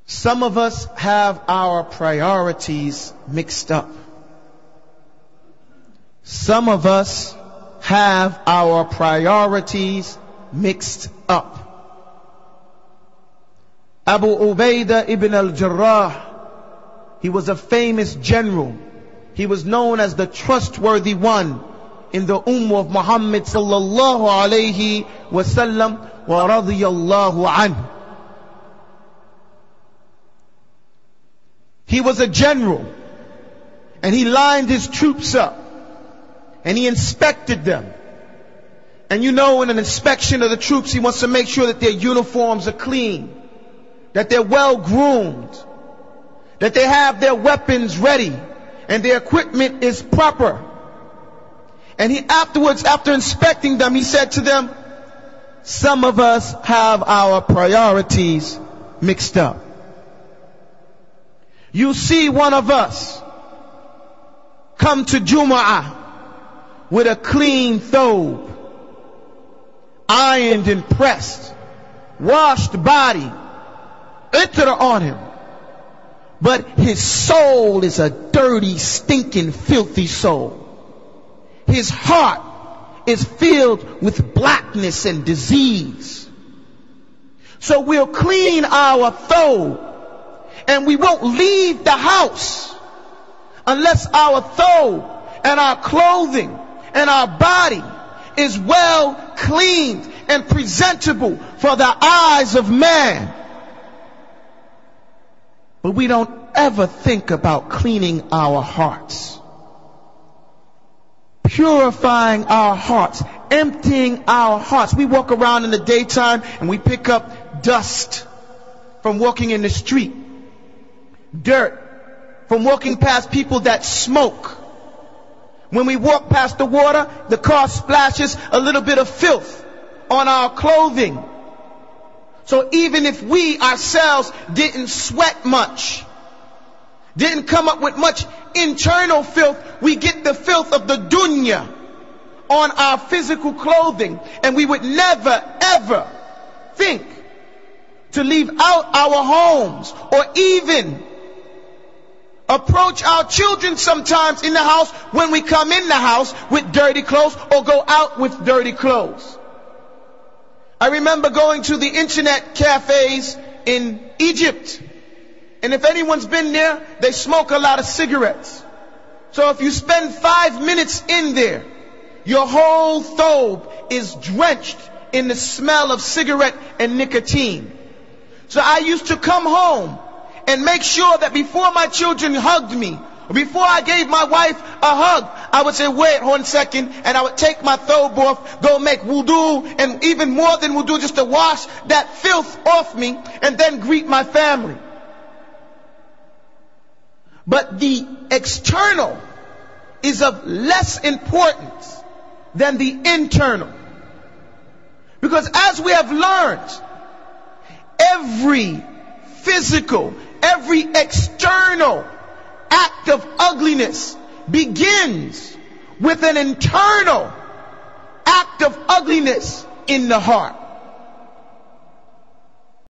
Some of us have our priorities mixed up. Some of us have our priorities mixed up. Abu Ubaidah ibn al-Jarrah, he was a famous general. He was known as the trustworthy one in the ummah of Muhammad sallallahu alayhi wasallam wa radiyallahu anhu. He was a general, and he lined his troops up, and he inspected them. And you know, in an inspection of the troops, he wants to make sure that their uniforms are clean, that they're well groomed, that they have their weapons ready, and their equipment is proper. And he afterwards, after inspecting them, he said to them, some of us have our priorities mixed up. You see one of us come to Jumu'ah with a clean thobe, ironed and pressed, washed body, itter on him. But his soul is a dirty, stinking, filthy soul. His heart is filled with blackness and disease. So we'll clean our thobe, and we won't leave the house unless our thobe and our clothing and our body is well cleaned and presentable for the eyes of man. But we don't ever think about cleaning our hearts, purifying our hearts, emptying our hearts. We walk around in the daytime and we pick up dust from walking in the street, dirt from walking past people that smoke. When we walk past the water, the car splashes a little bit of filth on our clothing. So even if we ourselves didn't sweat much, didn't come up with much internal filth, we get the filth of the dunya on our physical clothing. And we would never ever think to leave out our homes or even approach our children sometimes in the house when we come in the house with dirty clothes or go out with dirty clothes. I remember going to the internet cafes in Egypt, and if anyone's been there, they smoke a lot of cigarettes. So if you spend 5 minutes in there, your whole thobe is drenched in the smell of cigarette and nicotine. So I used to come home and make sure that before my children hugged me, or before I gave my wife a hug, I would say, wait 1 second, and I would take my thobe off, go make wudu, and even more than wudu, just to wash that filth off me, and then greet my family. But the external is of less importance than the internal. Because as we have learned, every physical, every external act of ugliness begins with an internal act of ugliness in the heart.